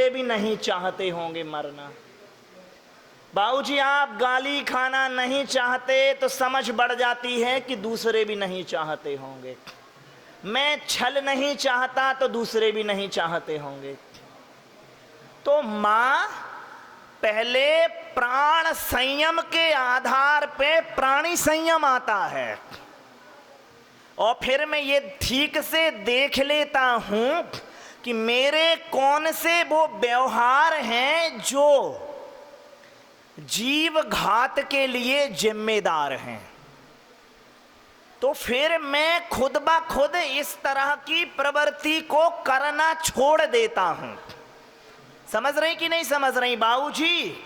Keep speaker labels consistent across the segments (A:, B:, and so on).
A: दूसरे भी नहीं चाहते होंगे मरना। बाबूजी आप गाली खाना नहीं चाहते तो समझ बढ़ जाती है कि दूसरे भी नहीं चाहते होंगे। मैं छल नहीं चाहता तो दूसरे भी नहीं चाहते होंगे। तो मां पहले प्राण संयम के आधार पे प्राणी संयम आता है, और फिर मैं ये ठीक से देख लेता हूं कि मेरे कौन से वो व्यवहार हैं जो जीव घात के लिए जिम्मेदार हैं। तो फिर मैं खुद ब खुद इस तरह की प्रवृत्ति को करना छोड़ देता हूं। समझ रही कि नहीं समझ रही बाबूजी?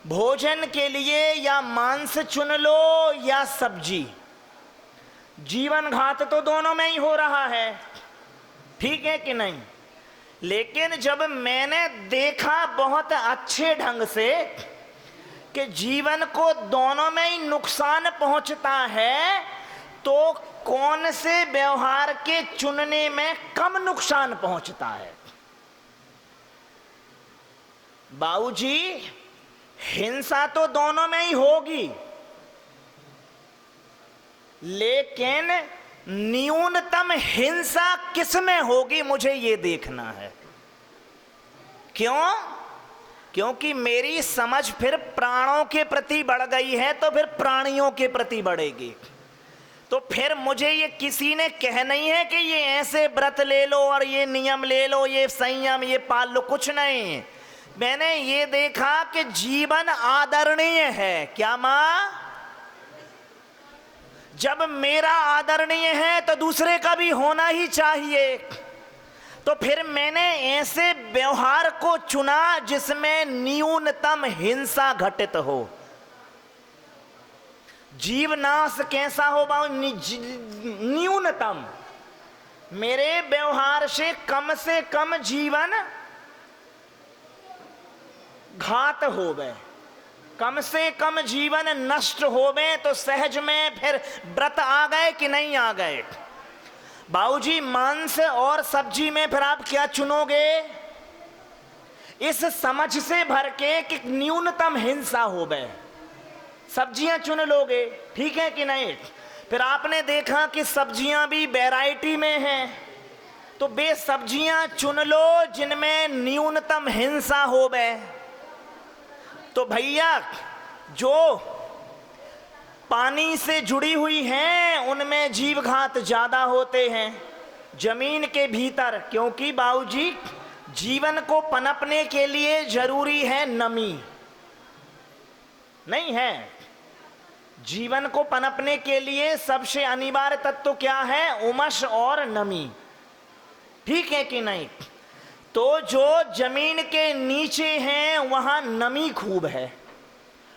A: भोजन के लिए या मांस चुन लो या सब्जी, जीवन घात तो दोनों में ही हो रहा है, ठीक है कि नहीं? लेकिन जब मैंने देखा बहुत अच्छे ढंग से कि जीवन को दोनों में ही नुकसान पहुंचता है, तो कौन से व्यवहार के चुनने में कम नुकसान पहुंचता है? बाबूजी हिंसा तो दोनों में ही होगी, लेकिन न्यूनतम हिंसा किस में होगी मुझे ये देखना है। क्यों? क्योंकि मेरी समझ फिर प्राणों के प्रति बढ़ गई है तो फिर प्राणियों के प्रति बढ़ेगी। तो फिर मुझे ये किसी ने कह नहीं है कि ये ऐसे व्रत ले लो और ये नियम ले लो, ये संयम ये पाल लो, कुछ नहीं। मैंने ये देखा कि जीवन आदरणीय है। क्या मां? जब मेरा आदरणीय है तो दूसरे का भी होना ही चाहिए। तो फिर मैंने ऐसे व्यवहार को चुना जिसमें न्यूनतम हिंसा घटित हो। जीवनाश कैसा हो बाबू? न्यूनतम। मेरे व्यवहार से कम जीवन घात हो गए, कम से कम जीवन नष्ट हो गए, तो सहज में फिर व्रत आ गए कि नहीं आ गए? बाबूजी मांस और सब्जी में फिर आप क्या चुनोगे? इस समझ से भर के कि न्यूनतम हिंसा हो गए, सब्जियां चुन लोगे, ठीक है कि नहीं? फिर आपने देखा कि सब्जियां भी वैरायटी में हैं, तो वे सब्जियां चुन लो जिनमें न्यूनतम हिंसा हो गए। तो भैया जो पानी से जुड़ी हुई हैं उनमें जीवघात ज्यादा होते हैं जमीन के भीतर, क्योंकि बाबूजी जीवन को पनपने के लिए जरूरी है नमी, नहीं है? जीवन को पनपने के लिए सबसे अनिवार्य तत्व क्या है? उमस और नमी, ठीक है कि नहीं? तो जो जमीन के नीचे हैं वहां नमी खूब है,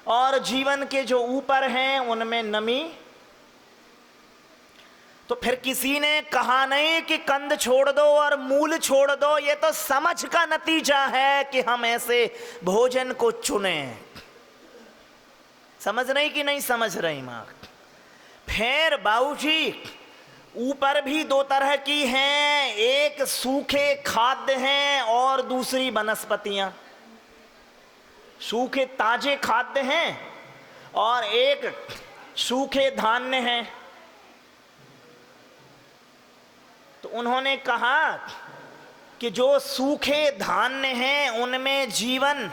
A: और जीवन के जो ऊपर हैं उनमें नमी। तो फिर किसी ने कहा नहीं कि कंद छोड़ दो और मूल छोड़ दो, ये तो समझ का नतीजा है कि हम ऐसे भोजन को चुने। समझ रही कि नहीं समझ रही मां? फिर बाबूजी ऊपर भी दो तरह की हैं, एक सूखे खाद्य हैं और दूसरी वनस्पतियां। सूखे ताजे खाद्य हैं और एक सूखे धान्य हैं। तो उन्होंने कहा कि जो सूखे धान्य हैं उनमें जीवन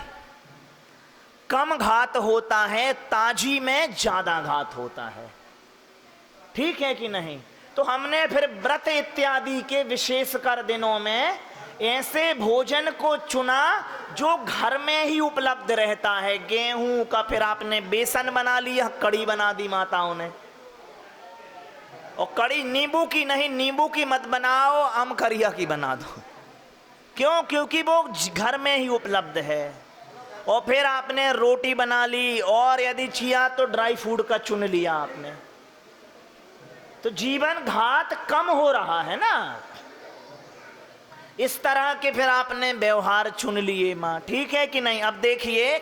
A: कम घात होता है, ताजी में ज्यादा घात होता है, ठीक है कि नहीं? तो हमने फिर व्रत इत्यादि के विशेषकर दिनों में ऐसे भोजन को चुना जो घर में ही उपलब्ध रहता है। गेहूं का फिर आपने बेसन बना लिया, कड़ी बना दी माताओं ने। और कड़ी नींबू की नहीं, नींबू की मत बनाओ, अमकरिया की बना दो। क्यों? क्योंकि वो घर में ही उपलब्ध है। और फिर आपने रोटी बना ली, और यदि छिया तो ड्राई फ्रूट का चुन लिया आपने। तो जीवन घात कम हो रहा है ना। इस तरह के फिर आपने व्यवहार चुन लिए मां, ठीक है कि नहीं? अब देखिए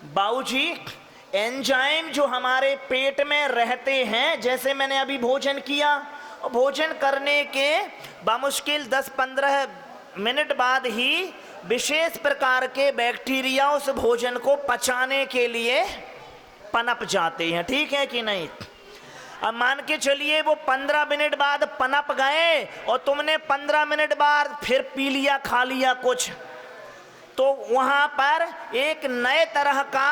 A: बाबूजी, एंजाइम जो हमारे पेट में रहते हैं, जैसे मैंने अभी भोजन किया, और भोजन करने के बामुश्किल 10-15 मिनट बाद ही विशेष प्रकार के बैक्टीरिया उस भोजन को पचाने के लिए पनप जाते हैं, ठीक है कि नहीं। अब मान के चलिए वो 15 मिनट बाद पनप गए और तुमने 15 मिनट बाद फिर पी लिया, खा लिया कुछ, तो वहां पर एक नए तरह का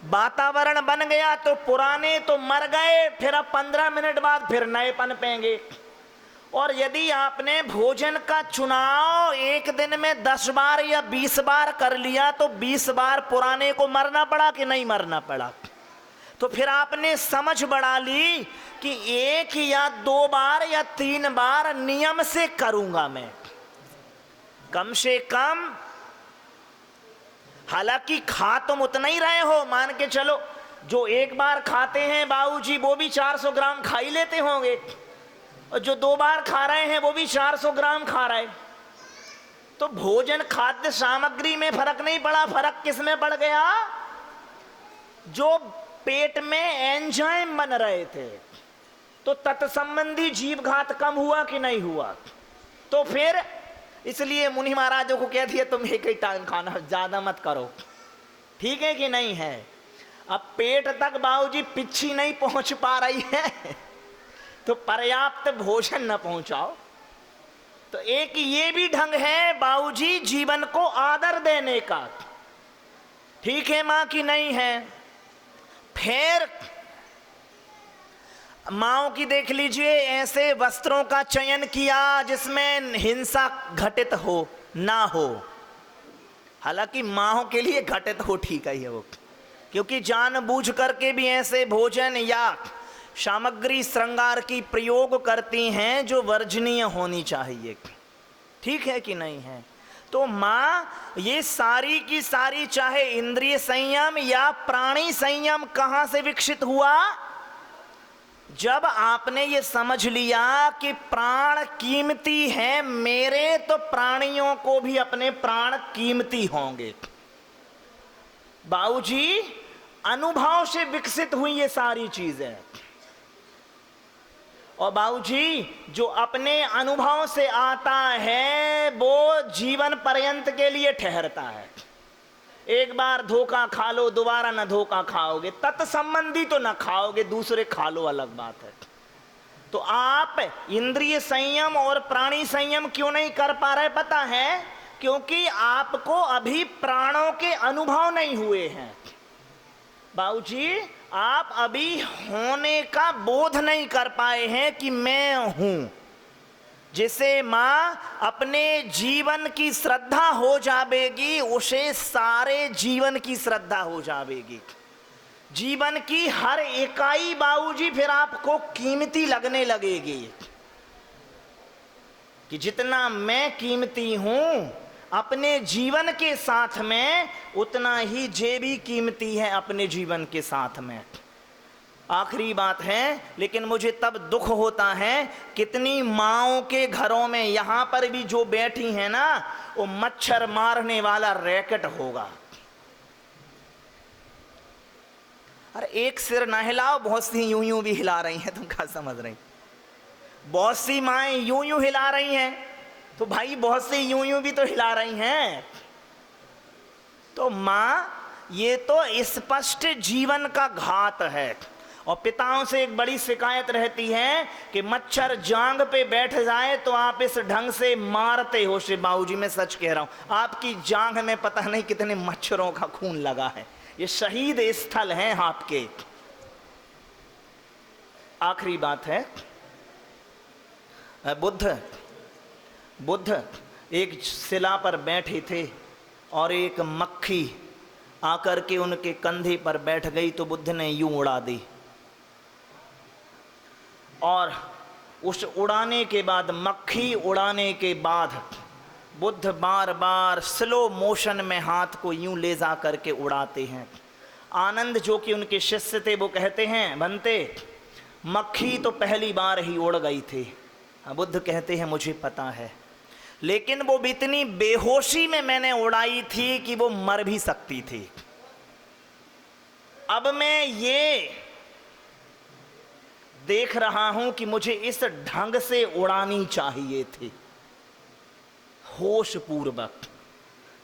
A: वातावरण बन गया। तो पुराने तो मर गए, फिर अब 15 मिनट बाद फिर नए पनपेंगे। और यदि आपने भोजन का चुनाव एक दिन में 10 बार या 20 बार कर लिया तो 20 बार पुराने को मरना पड़ा कि नहीं मरना पड़ा। तो फिर आपने समझ बढ़ा ली कि 1 या 2 बार या 3 बार नियम से करूंगा मैं, कम से कम। हालांकि खा तुम उतना ही रहे हो, मान के चलो जो 1 बार खाते हैं बाबूजी वो भी 400 ग्राम खा ही लेते होंगे, और जो 2 बार खा रहे हैं वो भी 400 ग्राम खा रहे। तो भोजन खाद्य सामग्री में फर्क नहीं पड़ा, फर्क किस में पड़ गया? जो पेट में एंजाइम बन रहे थे। तो तत्संबंधी जीवघात कम हुआ कि नहीं हुआ? तो फिर इसलिए मुनि महाराजों को कह दिया तुम एक ही टाइम खाना, ज्यादा मत करो, ठीक है कि नहीं है। अब पेट तक बाबूजी पिच्छी नहीं पहुंच पा रही है तो पर्याप्त भोजन न पहुंचाओ। तो एक ये भी ढंग है बाबूजी जीवन को आदर देने का, ठीक है मां की नहीं है। फिर माओ की देख लीजिए, ऐसे वस्त्रों का चयन किया जिसमें हिंसा घटित हो ना हो। हालांकि माओ के लिए घटित हो ठीक है वो, क्योंकि जानबूझ करके भी ऐसे भोजन या सामग्री श्रृंगार की प्रयोग करती हैं जो वर्जनीय होनी चाहिए, ठीक है कि नहीं है। तो माँ ये सारी की सारी, चाहे इंद्रिय संयम या प्राणी संयम, कहां से विकसित हुआ? जब आपने ये समझ लिया कि प्राण कीमती है मेरे, तो प्राणियों को भी अपने प्राण कीमती होंगे। बाबूजी अनुभव से विकसित हुई ये सारी चीजें। और बाबूजी जो अपने अनुभव से आता है वो जीवन पर्यंत के लिए ठहरता है। एक बार धोखा खा लो, दोबारा न धोखा खाओगे, तत्संबंधी तो न खाओगे, दूसरे खा लो, अलग बात है। तो आप इंद्रिय संयम और प्राणी संयम क्यों नहीं कर पा रहे पता है? क्योंकि आपको अभी प्राणों के अनुभव नहीं हुए हैं बाबूजी। आप अभी होने का बोध नहीं कर पाए हैं कि मैं हूं। जिसे मां अपने जीवन की श्रद्धा हो जाएगी, उसे सारे जीवन की श्रद्धा हो जाएगी। जीवन की हर इकाई बाबूजी फिर आपको कीमती लगने लगेगी कि जितना मैं कीमती हूं अपने जीवन के साथ में, उतना ही जे भी कीमती है अपने जीवन के साथ में। आखिरी बात है, लेकिन मुझे तब दुख होता है कितनी माओं के घरों में, यहां पर भी जो बैठी है ना, वो मच्छर मारने वाला रैकेट होगा। अरे एक सिर ना हिलाओ, बहुत सी यूं यूं भी हिला रही हैं, तुम क्या समझ रही? बहुत सी माएं यूं यूं हिला रही हैं, तो भाई बहुत सी यूं यूं भी तो हिला रही हैं। तो मां ये तो स्पष्ट जीवन का घात है। और पिताओं से एक बड़ी शिकायत रहती है कि मच्छर जांग पे बैठ जाए तो आप इस ढंग से मारते हो। से बाबूजी मैं सच कह रहा हूं, आपकी जांग में पता नहीं कितने मच्छरों का खून लगा है। ये शहीद स्थल हैं आपके। आखिरी बात है, बुद्ध एक शिला पर बैठे थे और एक मक्खी आकर के उनके कंधे पर बैठ गई, तो बुद्ध ने यूं उड़ा दी। और उस उड़ाने के बाद, मक्खी उड़ाने के बाद, बुद्ध बार बार स्लो मोशन में हाथ को यूं ले जा करके उड़ाते हैं। आनंद जो कि उनके शिष्य थे वो कहते हैं, बनते मक्खी तो पहली बार ही उड़ गई थी। बुद्ध कहते हैं मुझे पता है, लेकिन वो इतनी बेहोशी में मैंने उड़ाई थी कि वो मर भी सकती थी। अब मैं ये देख रहा हूं कि मुझे इस ढंग से उड़ानी चाहिए थी। होश पूर्वक।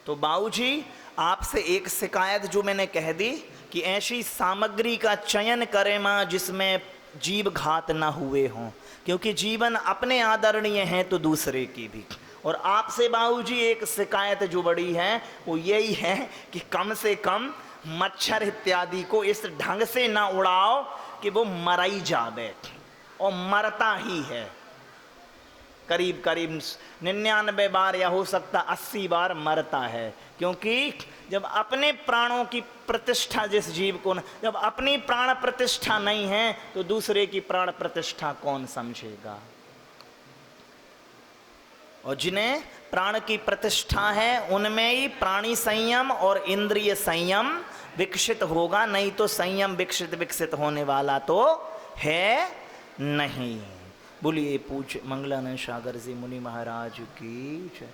A: तो बाबूजी आपसे एक शिकायत जो मैंने कह दी कि ऐसी सामग्री का चयन करें माँ जिसमें जीव घात ना हुए हों, क्योंकि जीवन अपने आदरणीय हैं तो दूसरे की भी। और आपसे बाबूजी एक शिकायत जो बड़ी है वो यही है कि कम से कम मच्छर इत्यादि को इस ढंग से ना उड़ाओ कि वो मर ही जावे, और मरता ही है। करीब करीब 99 बार या हो सकता 80 बार मरता है, क्योंकि जब अपने प्राणों की प्रतिष्ठा जिस जीव को जब अपनी प्राण प्रतिष्ठा नहीं है तो दूसरे की प्राण प्रतिष्ठा कौन समझेगा। और जिन्हें प्राण की प्रतिष्ठा है उनमें ही प्राणी संयम और इंद्रिय संयम विकसित होगा, नहीं तो संयम विकसित होने वाला तो है नहीं। बोलिए पूज्य मंगलानंद सागर जी मुनि महाराज की जय।